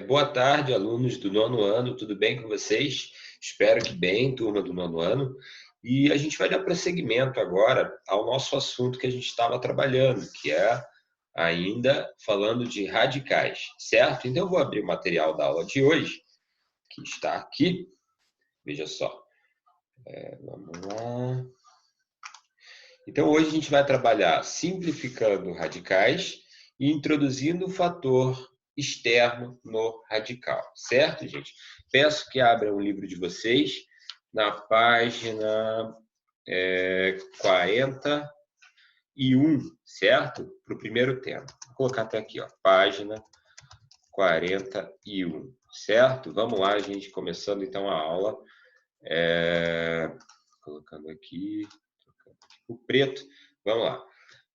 Boa tarde, alunos do nono ano, tudo bem com vocês? Espero que bem, turma do nono ano. E a gente vai dar prosseguimento agora ao nosso assunto que a gente estava trabalhando, que é ainda falando de radicais, certo? Então eu vou abrir o material da aula de hoje, que está aqui. Veja só. Vamos lá. Então hoje a gente vai trabalhar simplificando radicais e introduzindo o fator externo no radical, certo, gente? Peço que abram o livro de vocês na página 41, certo? Para o primeiro tema. Vou colocar até aqui, ó, página 41, certo? Vamos lá, gente, começando então a aula. Colocando aqui o preto. Vamos lá.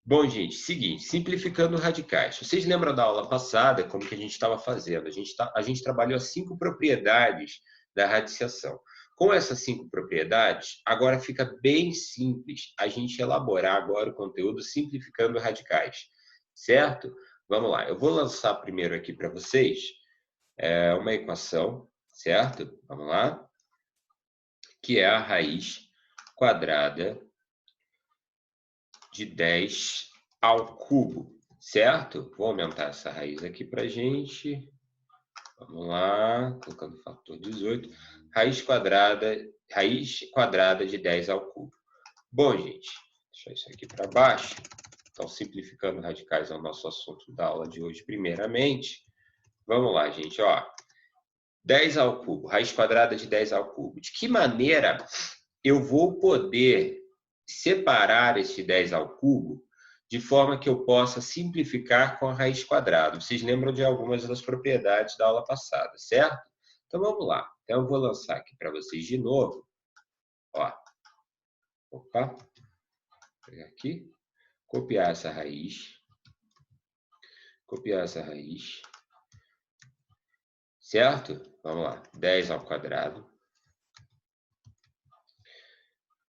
Bom, gente, seguinte, simplificando radicais. Vocês lembram da aula passada, como que a gente estava fazendo? A gente trabalhou as 5 propriedades da radiciação. Com essas 5 propriedades, agora fica bem simples a gente elaborar agora o conteúdo simplificando radicais, certo? Vamos lá, eu vou lançar primeiro aqui para vocês uma equação, certo? Vamos lá. Que é a raiz quadrada de 10 ao cubo, certo? Vou aumentar essa raiz aqui para a gente. Vamos lá, colocando o fator 18. Raiz quadrada de 10 ao cubo. Bom, gente, deixar isso aqui para baixo. Então, simplificando radicais é o nosso assunto da aula de hoje, primeiramente. Vamos lá, gente, ó. 10 ao cubo, raiz quadrada de 10 ao cubo. De que maneira eu vou poder separar esse 10 ao cubo de forma que eu possa simplificar com a raiz quadrada? Vocês lembram de algumas das propriedades da aula passada, certo? Então, vamos lá. Então, eu vou lançar aqui para vocês de novo. Ó. Opa. Vou pegar aqui. Copiar essa raiz. Copiar essa raiz. Certo? Vamos lá. 10 ao quadrado.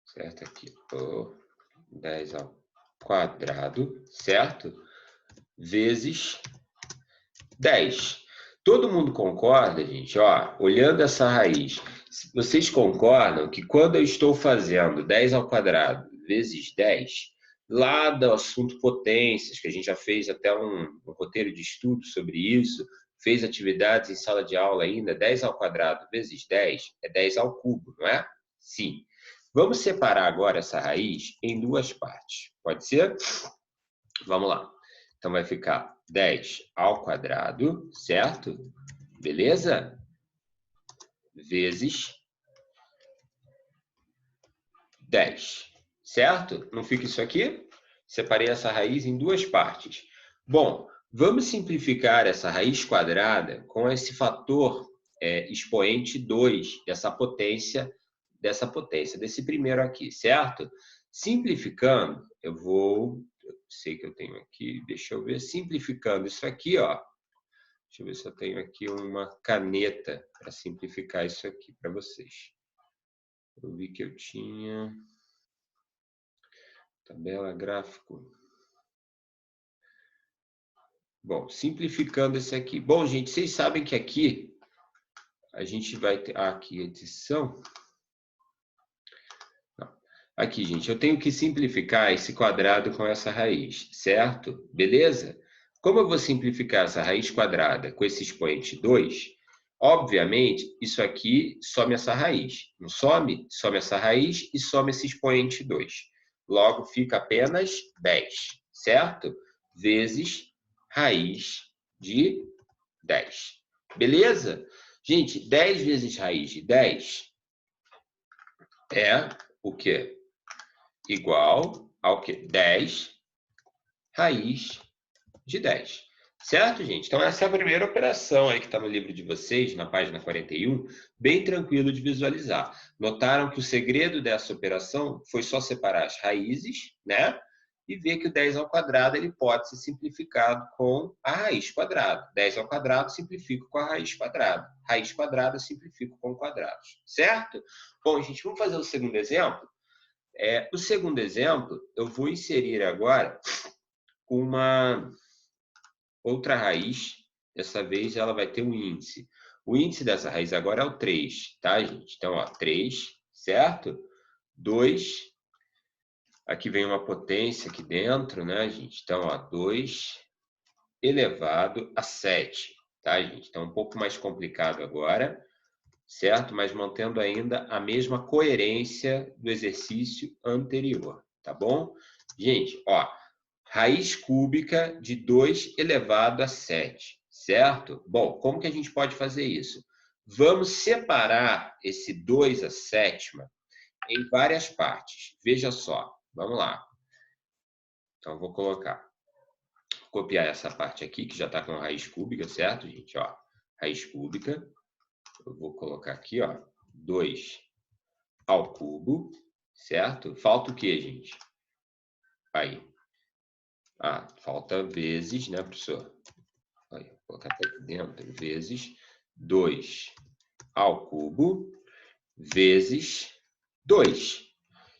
Certo? Aqui. 10 ao quadrado. Certo? Vezes 10. Todo mundo concorda, gente? Ó, olhando essa raiz, vocês concordam que quando eu estou fazendo 10 ao quadrado vezes 10, lá do assunto potências, que a gente já fez até um roteiro de estudo sobre isso, fez atividades em sala de aula ainda, 10 ao quadrado vezes 10 é 10 ao cubo, não é? Sim. Vamos separar agora essa raiz em duas partes. Pode ser? Vamos lá. Então, vai ficar 10 ao quadrado, certo? Beleza? Vezes 10, certo? Não fica isso aqui? Separei essa raiz em duas partes. Bom, vamos simplificar essa raiz quadrada com esse fator expoente 2, dessa potência, desse primeiro aqui, certo? Simplificando, sei que eu tenho aqui, deixa eu ver, simplificando isso aqui, ó. Deixa eu ver se eu tenho aqui uma caneta para simplificar isso aqui para vocês. Eu vi que eu tinha tabela gráfico. Bom, simplificando esse aqui. Bom, gente, vocês sabem que aqui a gente vai ter aqui edição. Não. Aqui, gente, eu tenho que simplificar esse quadrado com essa raiz, certo? Beleza? Como eu vou simplificar essa raiz quadrada com esse expoente 2, obviamente, isso aqui some essa raiz. Não some? Some essa raiz e some esse expoente 2. Logo, fica apenas 10, certo? Vezes raiz de 10. Beleza? Gente, 10 vezes raiz de 10 é o quê? Igual ao quê? 10 raiz de 10. Certo, gente? Então, essa é a primeira operação aí que está no livro de vocês, na página 41, bem tranquilo de visualizar. Notaram que o segredo dessa operação foi só separar as raízes, né? E ver que o 10 ao quadrado ele pode ser simplificado com a raiz quadrada. 10 ao quadrado simplifico com a raiz quadrada. Raiz quadrada simplifico com quadrados. Certo? Bom, gente, vamos fazer o segundo exemplo? O segundo exemplo, eu vou inserir agora uma outra raiz dessa vez ela vai ter um índice. O índice dessa raiz agora é o 3, tá, gente? Então, ó, 3, certo? 2, aqui vem uma potência aqui dentro, né, gente? Então, ó, 2 elevado a 7, tá, gente? Então, um pouco mais complicado agora, certo? Mas mantendo ainda a mesma coerência do exercício anterior, tá bom? Gente, ó, raiz cúbica de 2 elevado a 7, certo? Bom, como que a gente pode fazer isso? Vamos separar esse 2 a sétima em várias partes. Veja só, vamos lá. Então, vou copiar essa parte aqui, que já está com raiz cúbica, certo, gente? Ó, raiz cúbica. Eu vou colocar aqui, ó, 2 ao cubo, certo? Falta o quê, gente? Aí. Ah, falta vezes, né, professor? Aí, vou colocar aqui dentro, vezes 2 ao cubo, vezes 2.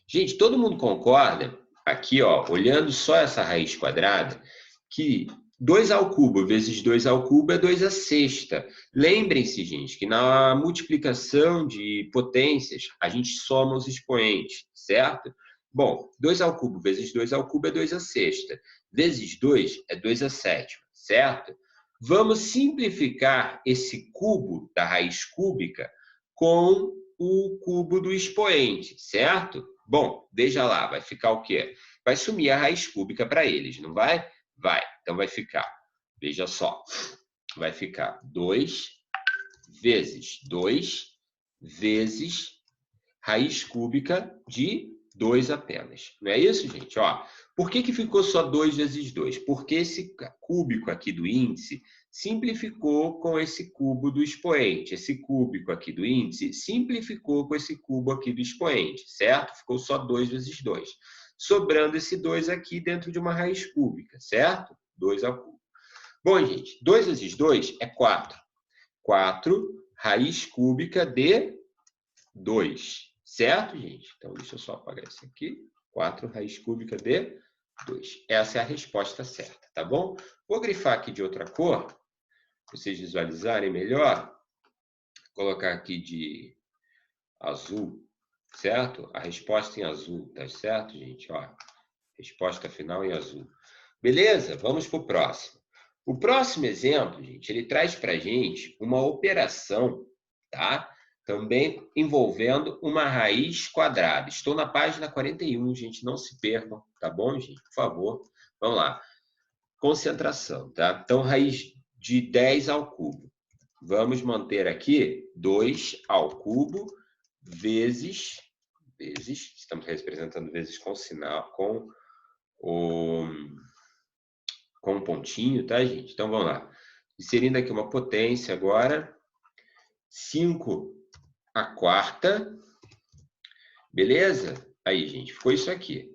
Gente, todo mundo concorda, aqui, ó, olhando só essa raiz quadrada, que 2 ao cubo vezes 2 ao cubo é 2 à sexta. Lembrem-se, gente, que na multiplicação de potências, a gente soma os expoentes, certo? Bom, 2 ao cubo vezes 2 ao cubo é 2 à sexta. Vezes 2 é 2 à sétima, certo? Vamos simplificar esse cubo da raiz cúbica com o cubo do expoente, certo? Bom, veja lá, vai ficar o quê? Vai sumir a raiz cúbica para eles, não vai? Vai. Então vai ficar, veja só, vai ficar 2 vezes 2 vezes raiz cúbica de 2 apenas. Não é isso, gente? Ó, por que ficou só 2 vezes 2? Porque esse cúbico aqui do índice simplificou com esse cubo do expoente. Esse cúbico aqui do índice simplificou com esse cubo aqui do expoente, certo? Ficou só 2 vezes 2. Sobrando esse 2 aqui dentro de uma raiz cúbica, certo? 2 ao cubo. Bom, gente, 2 vezes 2 é 4. 4 raiz cúbica de 2. Certo, gente? Então, deixa eu só apagar isso aqui. 4 raiz cúbica de 2. Essa é a resposta certa, tá bom? Vou grifar aqui de outra cor, para vocês visualizarem melhor. Vou colocar aqui de azul, certo? A resposta em azul, tá certo, gente? Ó, resposta final em azul. Beleza? Vamos para o próximo. O próximo exemplo, gente, ele traz para a gente uma operação, tá? Também envolvendo uma raiz quadrada. Estou na página 41, gente, não se percam, tá bom, gente? Por favor, vamos lá. Concentração, tá? Então, raiz de 10 ao cubo. Vamos manter aqui 2 ao cubo vezes, estamos representando vezes com sinal, com um pontinho, tá, gente? Então, vamos lá. Inserindo aqui uma potência agora, 5 à quarta, beleza? Aí, gente, ficou isso aqui.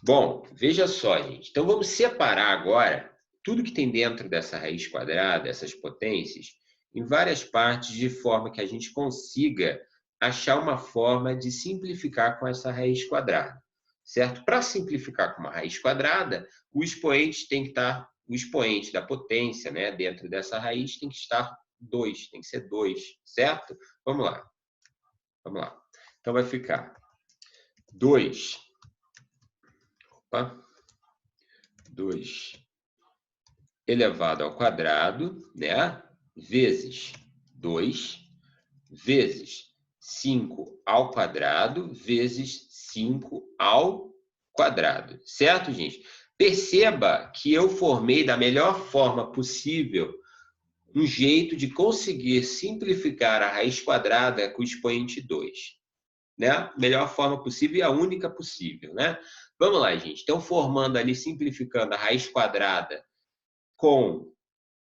Bom, veja só, gente. Então, vamos separar agora tudo que tem dentro dessa raiz quadrada, essas potências, em várias partes, de forma que a gente consiga achar uma forma de simplificar com essa raiz quadrada, certo? Para simplificar com uma raiz quadrada, o expoente tem que estar, o expoente da potência, né, dentro dessa raiz tem que estar 2, tem que ser 2, certo? Vamos lá. Vamos lá. Então, vai ficar 2 elevado ao quadrado, né? Vezes 2, vezes 5 ao quadrado, vezes 5 ao quadrado. Certo, gente? Perceba que eu formei da melhor forma possível um jeito de conseguir simplificar a raiz quadrada com o expoente 2. Né? Melhor forma possível e a única possível, né? Vamos lá, gente. Então, formando ali, simplificando a raiz quadrada com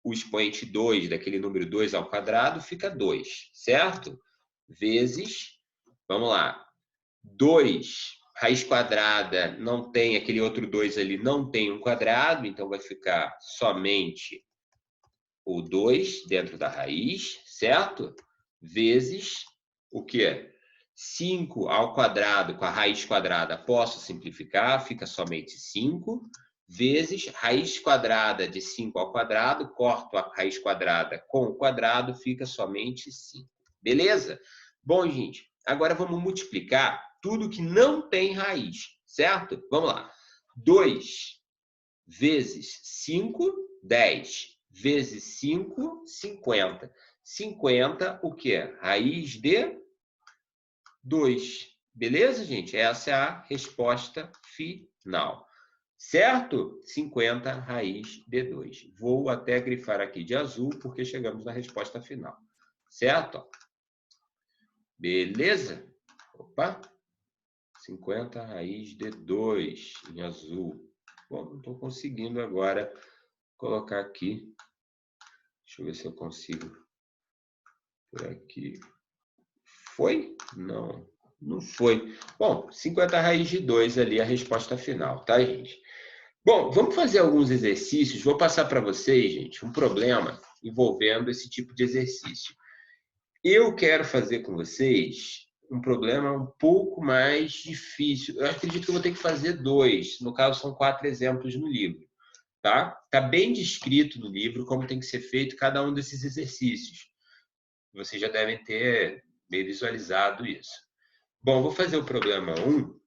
o expoente 2, daquele número 2 ao quadrado, fica 2, certo? Vezes, vamos lá, 2, raiz quadrada não tem, aquele outro 2 ali não tem um quadrado, então vai ficar somente o 2 dentro da raiz, certo? Vezes o quê? 5 ao quadrado com a raiz quadrada posso simplificar, fica somente 5, vezes raiz quadrada de 5 ao quadrado, corto a raiz quadrada com o quadrado, fica somente 5. Beleza? Bom, gente, agora vamos multiplicar tudo que não tem raiz, certo? Vamos lá. 2 vezes 5, 10. Vezes 5, 50. 50, o quê? Raiz de 2. Beleza, gente? Essa é a resposta final. Certo? 50 raiz de 2. Vou até grifar aqui de azul, porque chegamos na resposta final. Certo? Beleza? Opa! 50 raiz de 2 em azul. Bom, não estou conseguindo agora colocar aqui. Deixa eu ver se eu consigo. Por aqui. Foi? Não, não foi. Bom, 50 raiz de 2 ali a resposta final, tá, gente? Bom, vamos fazer alguns exercícios. Vou passar para vocês, gente, um problema envolvendo esse tipo de exercício. Eu quero fazer com vocês um problema um pouco mais difícil. Eu acredito que eu vou ter que fazer 2. No caso, são 4 exemplos no livro. Tá? Tá bem descrito no livro como tem que ser feito cada um desses exercícios. Vocês já devem ter meio visualizado isso. Bom, vou fazer o problema 1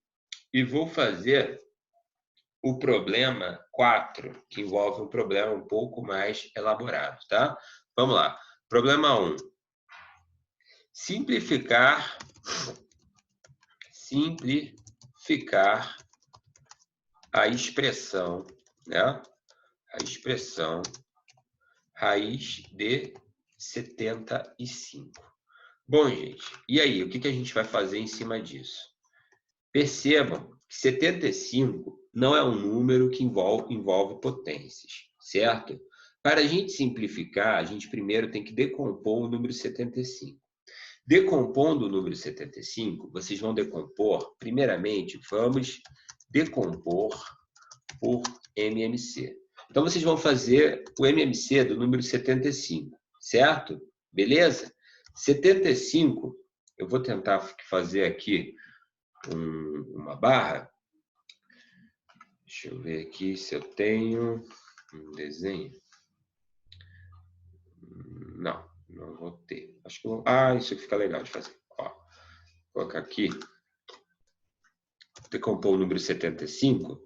e vou fazer o problema 4, que envolve um problema um pouco mais elaborado, tá? Vamos lá. Problema 1. Simplificar a expressão, né? A expressão raiz de 75. Bom, gente, e aí? O que a gente vai fazer em cima disso? Percebam que 75 não é um número que envolve potências, certo? Para a gente simplificar, a gente primeiro tem que decompor o número 75. Decompondo o número 75, vocês vão decompor, primeiramente, vamos decompor por MMC. Então, vocês vão fazer o MMC do número 75, certo? Beleza? 75, eu vou tentar fazer aqui uma barra. Deixa eu ver aqui se eu tenho um desenho. Não, não vou ter. Acho que vou... isso aqui fica legal de fazer. Ó, vou colocar aqui. Decompor o número 75.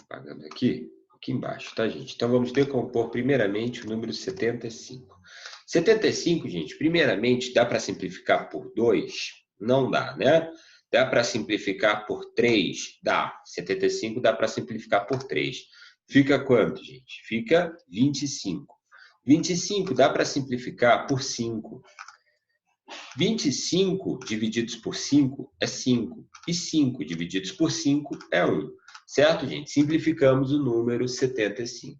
Apagando aqui embaixo, tá, gente? Então, vamos decompor primeiramente o número 75. 75, gente, primeiramente, dá para simplificar por 2? Não dá, né? Dá para simplificar por 3? Dá. 75 dá para simplificar por 3. Fica quanto, gente? Fica 25. 25 dá para simplificar por 5. 25 divididos por 5 é 5. E 5 divididos por 5 é 1. Certo, gente? Simplificamos o número 75.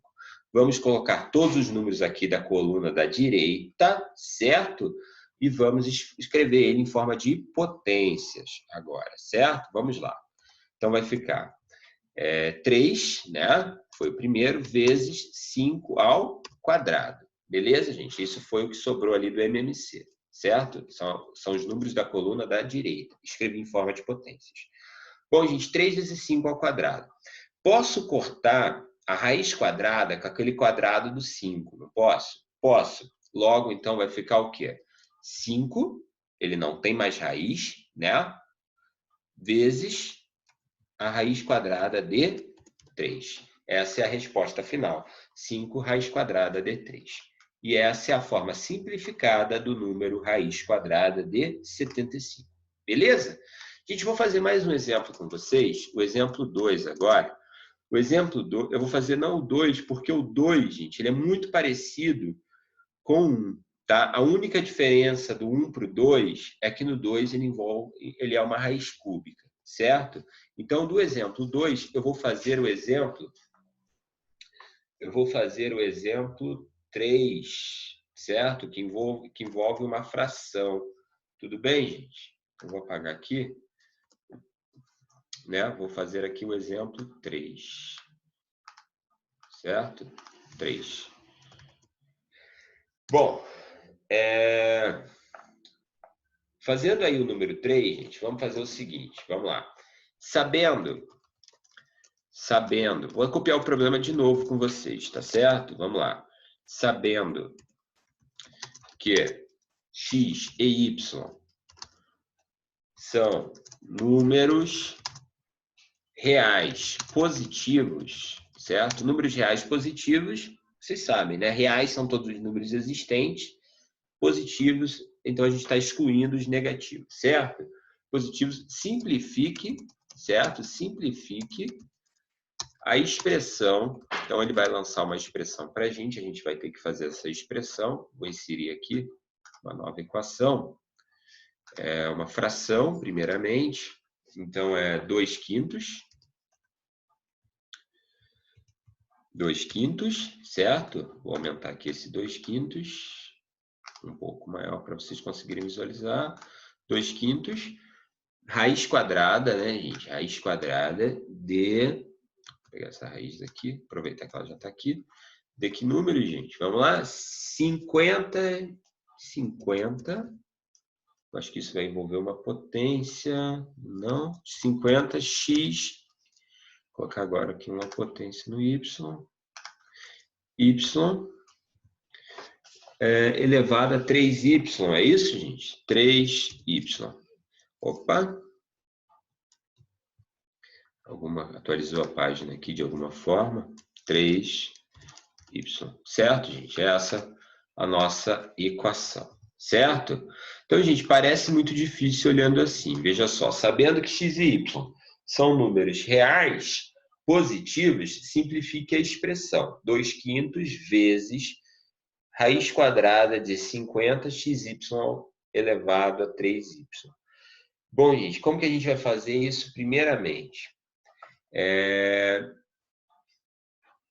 Vamos colocar todos os números aqui da coluna da direita, certo? E vamos escrever ele em forma de potências agora, certo? Vamos lá. Então, vai ficar 3, né? Foi o primeiro, vezes 5 ao quadrado. Beleza, gente? Isso foi o que sobrou ali do MMC, certo? São os números da coluna da direita. Escrevi em forma de potências. Bom, gente, 3 vezes 5 ao quadrado. Posso cortar a raiz quadrada com aquele quadrado do 5, não posso? Posso. Logo, então, vai ficar o quê? 5, ele não tem mais raiz, né? Vezes a raiz quadrada de 3. Essa é a resposta final. 5 raiz quadrada de 3. E essa é a forma simplificada do número raiz quadrada de 75. Beleza? Gente, vou fazer mais um exemplo com vocês. O exemplo 2 agora. O exemplo 2, eu vou fazer não o 2, porque o 2, gente, ele é muito parecido com o 1. Tá? A única diferença do 1 para o 2 é que no 2 ele é uma raiz cúbica, certo? Então, do exemplo 2, eu vou fazer o exemplo 3, certo? Que envolve uma fração. Tudo bem, gente? Eu vou apagar aqui. Né? Vou fazer aqui o exemplo 3. Certo? 3. Bom, fazendo aí o número 3, gente, vamos fazer o seguinte. Vamos lá. Sabendo sabendo, vou copiar o problema de novo com vocês, tá certo? Vamos lá. Sabendo que x e y são números reais positivos, certo? Números reais positivos, vocês sabem, né? Reais são todos os números existentes, positivos, então a gente está excluindo os negativos, certo? Positivos, simplifique, certo? Simplifique a expressão. Então ele vai lançar uma expressão para a gente vai ter que fazer essa expressão. Vou inserir aqui uma nova equação. É uma fração, primeiramente. Então é 2/5. 2/5, certo? Vou aumentar aqui esse 2/5, um pouco maior para vocês conseguirem visualizar. 2/5, raiz quadrada, né, gente? Raiz quadrada de... Vou pegar essa raiz aqui, aproveitar que ela já está aqui. De que número, gente? Vamos lá? 50. Acho que isso vai envolver uma potência. Não. 50x. Vou colocar agora aqui uma potência no y. Y elevado a 3y. É isso, gente? 3y. Opa! Atualizou a página aqui de alguma forma. 3y. Certo, gente? Essa é a nossa equação. Certo? Então, gente, parece muito difícil olhando assim. Veja só, sabendo que x e y são números reais positivos, simplifique a expressão. 2/5 vezes raiz quadrada de 50xy elevado a 3y. Bom, gente, como que a gente vai fazer isso? Primeiramente,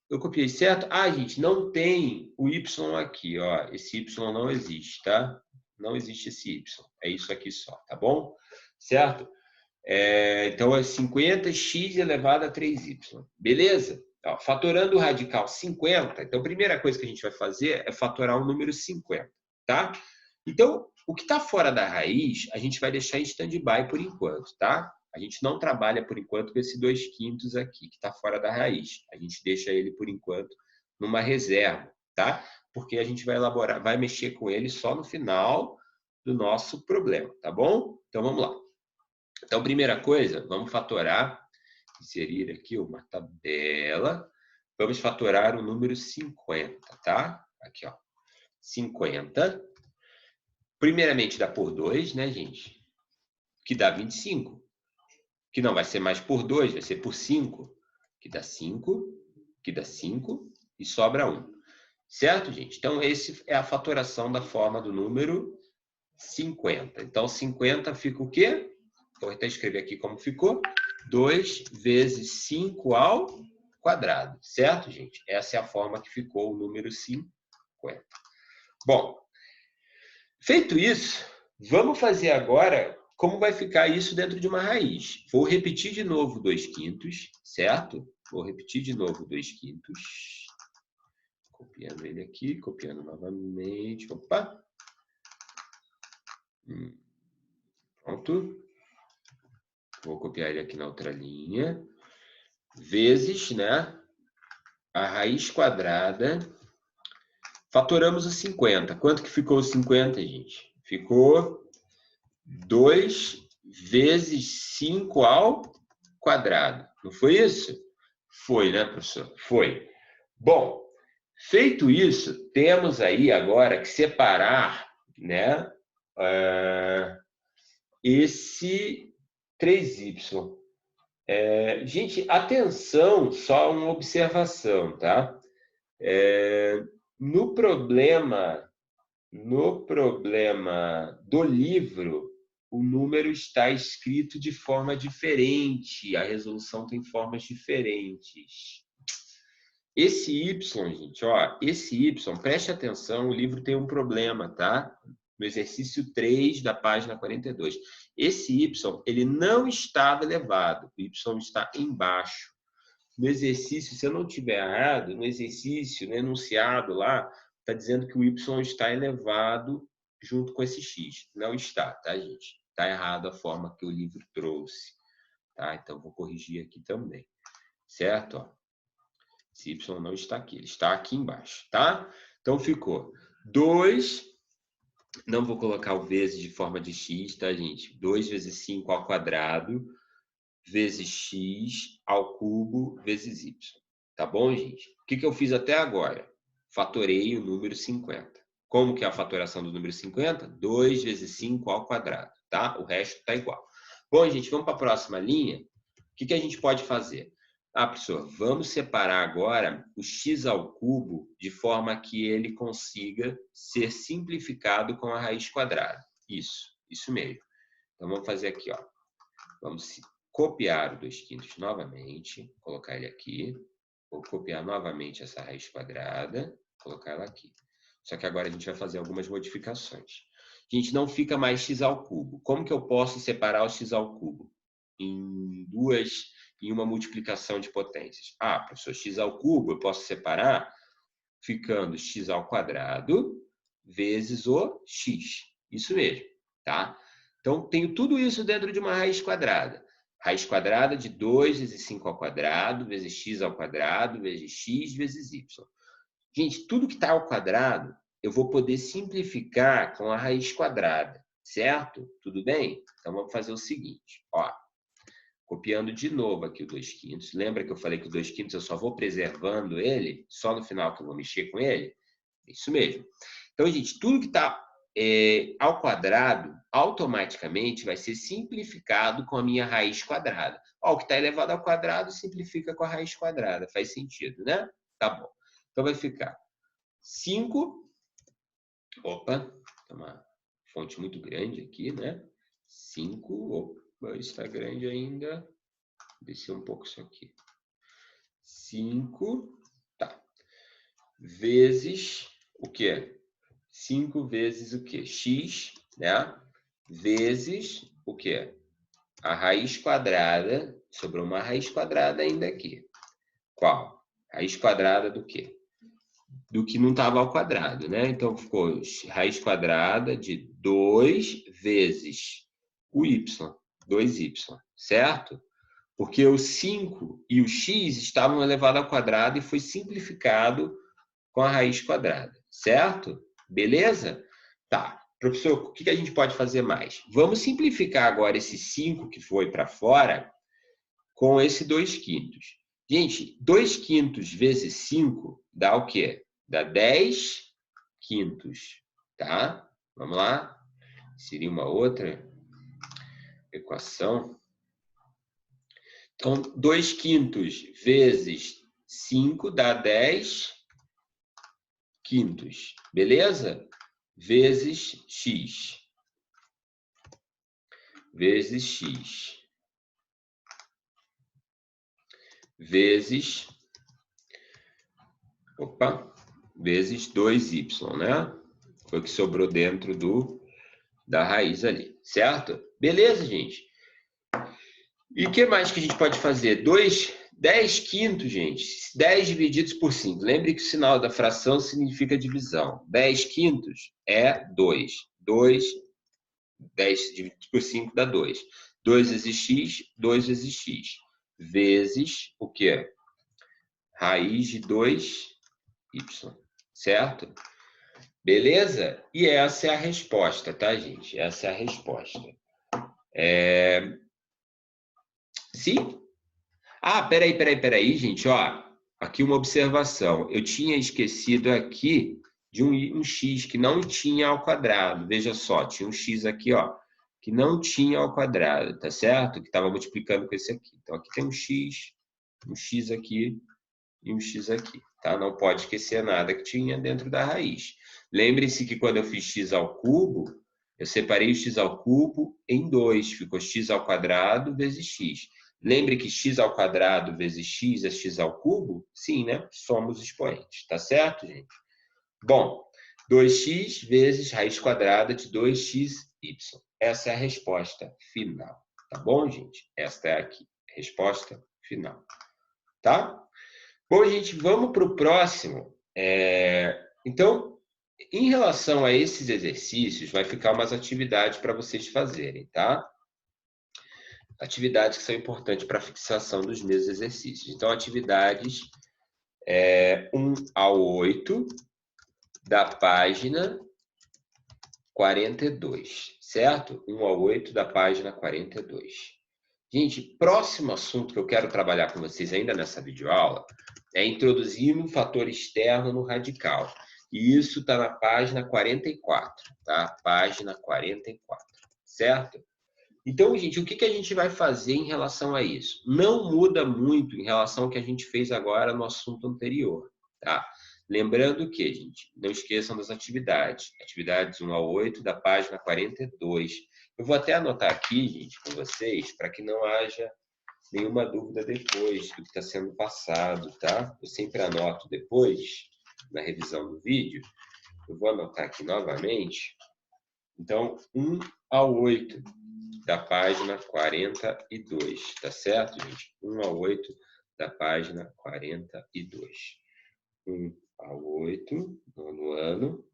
eu copiei certo? Ah, gente, não tem o y aqui, ó. Esse y não existe, tá? Não existe esse y. É isso aqui só, tá bom? Certo? Então, é 50x elevado a 3y. Beleza? Ó, fatorando o radical 50, então a primeira coisa que a gente vai fazer é fatorar o número 50, tá? Então, o que está fora da raiz, a gente vai deixar em stand-by por enquanto, tá? A gente não trabalha por enquanto com esse 2/5 aqui, que está fora da raiz. A gente deixa ele por enquanto numa reserva, tá? Porque a gente vai elaborar, vai mexer com ele só no final do nosso problema, tá bom? Então vamos lá. Então, primeira coisa, vamos fatorar, inserir aqui uma tabela. Vamos fatorar o número 50, tá? Aqui, ó. 50. Primeiramente dá por 2, né, gente? Que dá 25. Que não vai ser mais por 2, vai ser por 5. Que dá 5. Que dá 5. E sobra 1. Certo, gente? Então, essa é a fatoração da forma do número 50. Então, 50 fica o quê? Vou até escrever aqui como ficou. 2 vezes 5 ao quadrado. Certo, gente? Essa é a forma que ficou o número 50. Bom, feito isso, vamos fazer agora como vai ficar isso dentro de uma raiz. Vou repetir de novo 2/5, certo? Vou repetir de novo 2/5. Copiando ele aqui, copiando novamente. Opa! Pronto. Vou copiar ele aqui na outra linha. Vezes, né? A raiz quadrada. Fatoramos o 50. Quanto que ficou o 50, gente? Ficou 2 vezes 5 ao quadrado. Não foi isso? Foi, né, professor? Foi. Bom, feito isso, temos aí agora que separar, né, esse 3y. Gente, atenção, só uma observação, tá? No problema do livro, o número está escrito de forma diferente, a resolução tem formas diferentes. Esse y, gente, ó, esse y, preste atenção, o livro tem um problema, tá? No exercício 3 da página 42. Esse y, ele não estava elevado, o y está embaixo. No exercício, se eu não estiver errado, no exercício, no enunciado lá, está dizendo que o y está elevado junto com esse x. Não está, tá, gente? Está errado a forma que o livro trouxe. Tá? Então, vou corrigir aqui também. certo? Ó, esse y não está aqui, ele está aqui embaixo, tá? Então, ficou 2, não vou colocar o vezes de forma de x, tá, gente? 2 vezes 5 ao quadrado, vezes x ao cubo, vezes y. Tá bom, gente? O que eu fiz até agora? Fatorei o número 50. Como que é a fatoração do número 50? 2 vezes 5 ao quadrado, tá? O resto tá igual. Bom, gente, vamos para a próxima linha. O que a gente pode fazer? Ah, professor, vamos separar agora o x ao cubo de forma que ele consiga ser simplificado com a raiz quadrada. Isso mesmo. Então, vamos fazer aqui, ó. Vamos copiar o 2/5 novamente, colocar ele aqui. Vou copiar novamente essa raiz quadrada, colocar ela aqui. Só que agora a gente vai fazer algumas modificações. Gente, não fica mais x ao cubo. Como que eu posso separar o x ao cubo? Em uma multiplicação de potências. Ah, professor, x ao cubo eu posso separar ficando x ao quadrado vezes o x. Isso mesmo, tá? Então, tenho tudo isso dentro de uma raiz quadrada. Raiz quadrada de 2 vezes 5 ao quadrado, vezes x ao quadrado, vezes x, vezes y. Gente, tudo que está ao quadrado, eu vou poder simplificar com a raiz quadrada, certo? Tudo bem? Então, vamos fazer o seguinte, ó. Copiando de novo aqui o 2/5. Lembra que eu falei que o 2/5 eu só vou preservando ele? Só no final que eu vou mexer com ele? Isso mesmo. Então, gente, tudo que está ao quadrado, automaticamente vai ser simplificado com a minha raiz quadrada. Ó, o que está elevado ao quadrado simplifica com a raiz quadrada. Faz sentido, né? Tá bom. Então, vai ficar 5... Opa, tem uma fonte muito grande aqui, né? 5... Opa, está grande ainda. Descer um pouco isso aqui. 5, tá. Vezes o quê? 5 vezes o quê? X, né? Vezes o quê? A raiz quadrada. Sobrou uma raiz quadrada ainda aqui. Qual? Raiz quadrada do quê? Do que não estava ao quadrado, né? Então, ficou raiz quadrada de 2 vezes o y. 2y, certo? Porque o 5 e o x estavam elevados ao quadrado e foi simplificado com a raiz quadrada, certo? Beleza? Tá. Professor, o que a gente pode fazer mais? Vamos simplificar agora esse 5 que foi para fora com esse 2/5. Gente, 2/5 vezes 5 dá o quê? Dá 10/5, tá? Vamos lá? Seria uma outra equação. Então, 2/5 vezes 5 dá 10/5, beleza? Vezes x. Vezes x. Vezes... Opa! Vezes 2y, né? Foi o que sobrou dentro da raiz ali, certo? Beleza, gente? E o que mais que a gente pode fazer? 10/5, gente. 10 divididos por 5. Lembre que o sinal da fração significa divisão. 10/5 é 2. 10 dividido por 5 dá 2. 2 vezes x, 2 vezes x. Vezes o quê? Raiz de 2y. Certo? Beleza? E essa é a resposta, tá, gente? Essa é a resposta. Sim? Ah, peraí, gente, ó. Aqui uma observação. Eu tinha esquecido aqui de um x que não tinha ao quadrado. Veja só, tinha um x aqui, ó, que não tinha ao quadrado, tá certo? Que estava multiplicando com esse aqui. Então, aqui tem um x aqui e um x aqui, tá? Não pode esquecer nada que tinha dentro da raiz. Lembre-se que quando eu fiz x ao cubo, eu separei o x ao cubo em 2. Ficou x ao quadrado vezes x. Lembre que x ao quadrado vezes x é x ao cubo? Sim, né? Somos expoentes, tá certo, gente? Bom, 2x vezes raiz quadrada de 2xy. Essa é a resposta final, tá bom, gente? Esta é aqui, resposta final, tá? Bom, gente, vamos para o próximo. Então, em relação a esses exercícios, vai ficar umas atividades para vocês fazerem, tá? atividades que são importantes para a fixação dos mesmos exercícios. Então, atividades 1 ao 8 da página 42, certo? 1 ao 8 da página 42. Gente, próximo assunto que eu quero trabalhar com vocês ainda nessa videoaula é introduzir um fator externo no radical. E isso está na página 44, tá? Página 44, certo? Então, gente, o que a gente vai fazer em relação a isso? Não muda muito em relação ao que a gente fez agora no assunto anterior, tá? Lembrando que, gente, não esqueçam das atividades. Atividades 1 ao 8 da página 42. Eu vou até anotar aqui, gente, com vocês, para que não haja nenhuma dúvida depois do que está sendo passado, tá? Eu sempre anoto depois, na revisão do vídeo. Eu vou anotar aqui novamente. Então, 1 ao 8 da página 42, tá certo, gente? 1 ao 8 da página 42. 1 ao 8, no ano.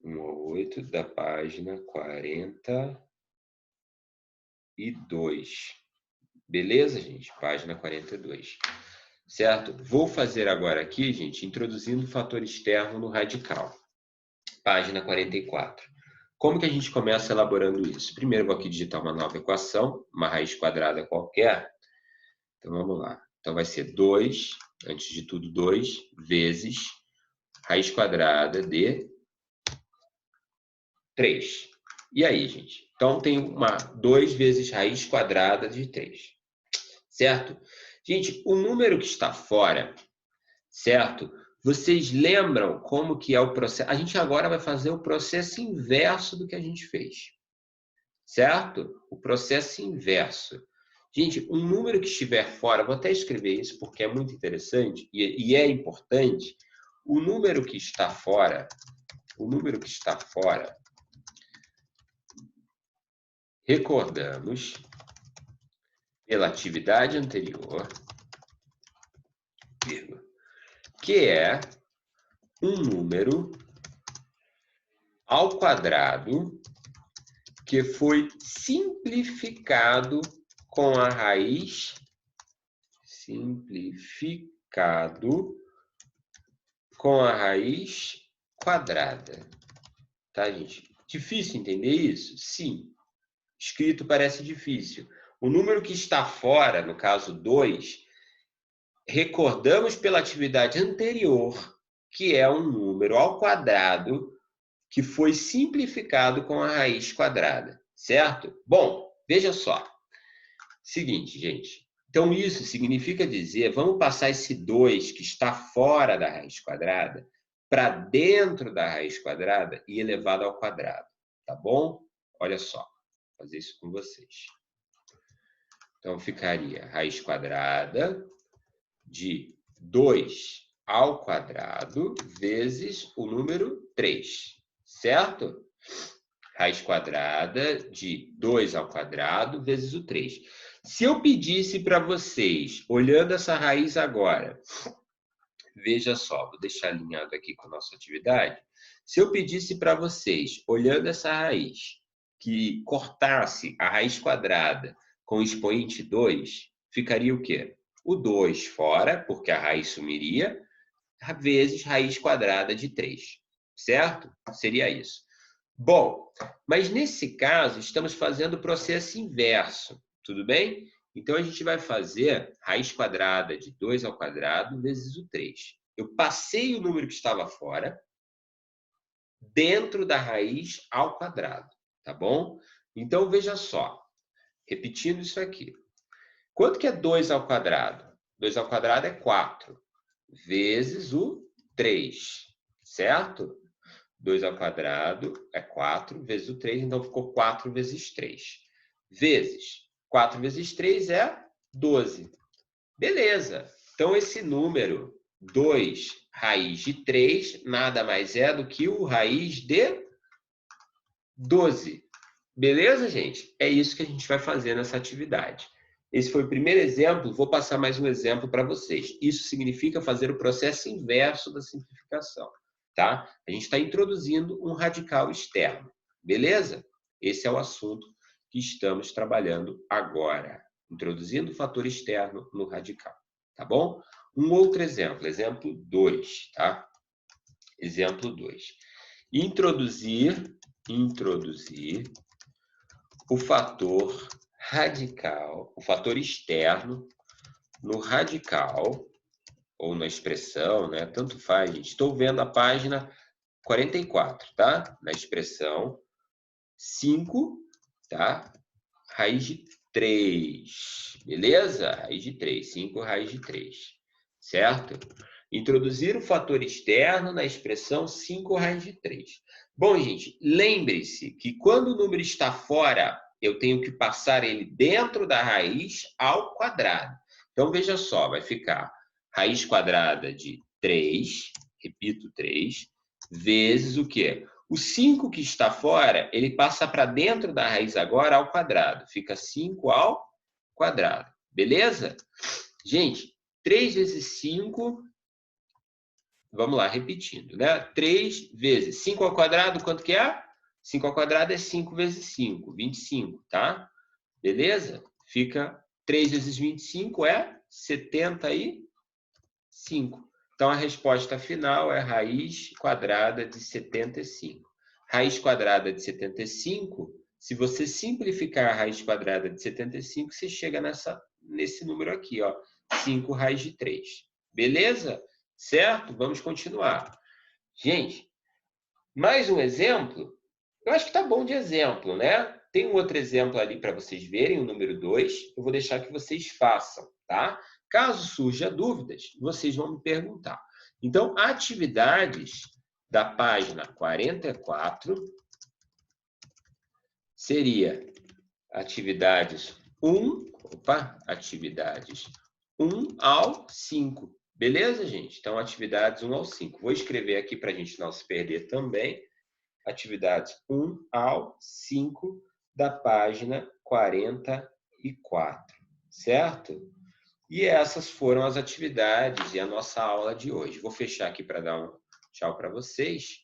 1 ao 8 da página 42. Beleza, gente? Página 42. Certo? Vou fazer agora aqui, gente, introduzindo o fator externo no radical. Página 44. Como que a gente começa elaborando isso? Primeiro, eu vou aqui digitar uma nova equação, uma raiz quadrada qualquer. Então, vamos lá. Então, vai ser 2, antes de tudo, 2 vezes raiz quadrada de 3. E aí, gente? Então, tem 2 vezes raiz quadrada de 3. Certo? Gente, o número que está fora, certo? Vocês lembram como que é o processo? A gente agora vai fazer o processo inverso do que a gente fez. Certo? O processo inverso. Gente, um número que estiver fora, vou até escrever isso porque é muito interessante e é importante. O número que está fora, recordamos pela atividade anterior, que é um número ao quadrado que foi simplificado com a raiz quadrada. Tá, gente? Difícil entender isso? Sim. Escrito parece difícil. O número que está fora, no caso 2, recordamos pela atividade anterior que é um número ao quadrado que foi simplificado com a raiz quadrada, certo? Bom, veja só. Seguinte, gente. Então, isso significa dizer, vamos passar esse 2 que está fora da raiz quadrada para dentro da raiz quadrada e elevado ao quadrado, tá bom? Olha só, vou fazer isso com vocês. Então, ficaria raiz quadrada de 2 ao quadrado vezes o número 3, certo? Raiz quadrada de 2 ao quadrado vezes o 3. Se eu pedisse para vocês, olhando essa raiz agora, veja só, vou deixar alinhado aqui com a nossa atividade. Se eu pedisse para vocês, olhando essa raiz, que cortasse a raiz quadrada com o expoente 2, ficaria o quê? O 2 fora, porque a raiz sumiria, vezes raiz quadrada de 3, certo? Seria isso. Bom, mas nesse caso, estamos fazendo o processo inverso, tudo bem? Então, a gente vai fazer raiz quadrada de 2 ao quadrado vezes o 3. Eu passei o número que estava fora dentro da raiz ao quadrado, tá bom? Então, veja só, repetindo isso aqui. Quanto que é 2 ao quadrado? 2 ao quadrado é 4, vezes o 3, certo? 2 ao quadrado é 4, vezes o 3, então ficou 4 vezes 3. Vezes 4 vezes 3 é 12. Beleza. Então, esse número, 2 raiz de 3, nada mais é do que o raiz de 12. Beleza, gente? É isso que a gente vai fazer nessa atividade. Esse foi o primeiro exemplo, vou passar mais um exemplo para vocês. Isso significa fazer o processo inverso da simplificação, tá? A gente está introduzindo um radical externo, beleza? Esse é o assunto que estamos trabalhando agora, introduzindo o fator externo no radical, tá bom? Um outro exemplo, exemplo 2, tá? Exemplo 2. Introduzir o fator radical, o fator externo no radical, ou na expressão, né? Tanto faz, gente. Estou vendo a página 44, tá? Na expressão 5, tá? Raiz de 3, beleza? Raiz de 3, 5 raiz de 3, certo? Introduzir o fator externo na expressão 5 raiz de 3. Bom, gente, lembre-se que quando o número está fora, eu tenho que passar ele dentro da raiz ao quadrado. Então, veja só, vai ficar raiz quadrada de 3, repito, 3, vezes o quê? O 5 que está fora, ele passa para dentro da raiz agora ao quadrado. Fica 5 ao quadrado. Beleza? Gente, 3 vezes 5... Vamos lá, repetindo, né? 3 vezes 5 ao quadrado, quanto que é? 5 ao quadrado é 5 vezes 5, 25, tá? Beleza? Fica 3 vezes 25 é 75. Então, a resposta final é raiz quadrada de 75. Raiz quadrada de 75, se você simplificar a raiz quadrada de 75, você chega nesse número aqui, ó, 5 raiz de 3. Beleza? Certo? Vamos continuar. Gente, mais um exemplo? Eu acho que tá bom de exemplo, né? Tem um outro exemplo ali para vocês verem, o número 2. Eu vou deixar que vocês façam, tá? Caso surja dúvidas, vocês vão me perguntar. Então, atividades da página 44 seria atividades 1 ao 5. Beleza, gente? Então, atividades 1 ao 5. Vou escrever aqui para a gente não se perder também. Atividades 1 ao 5 da página 44, certo? E essas foram as atividades e a nossa aula de hoje. Vou fechar aqui para dar um tchau para vocês,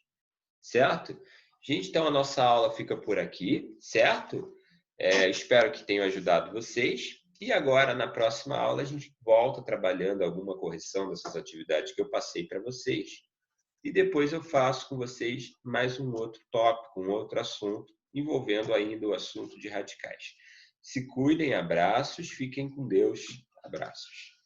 certo? Gente, então a nossa aula fica por aqui, certo? Espero que tenham ajudado vocês. E agora, na próxima aula, a gente volta trabalhando alguma correção dessas atividades que eu passei para vocês. E depois eu faço com vocês mais um outro tópico, um outro assunto, envolvendo ainda o assunto de radicais. Se cuidem, abraços, fiquem com Deus, abraços.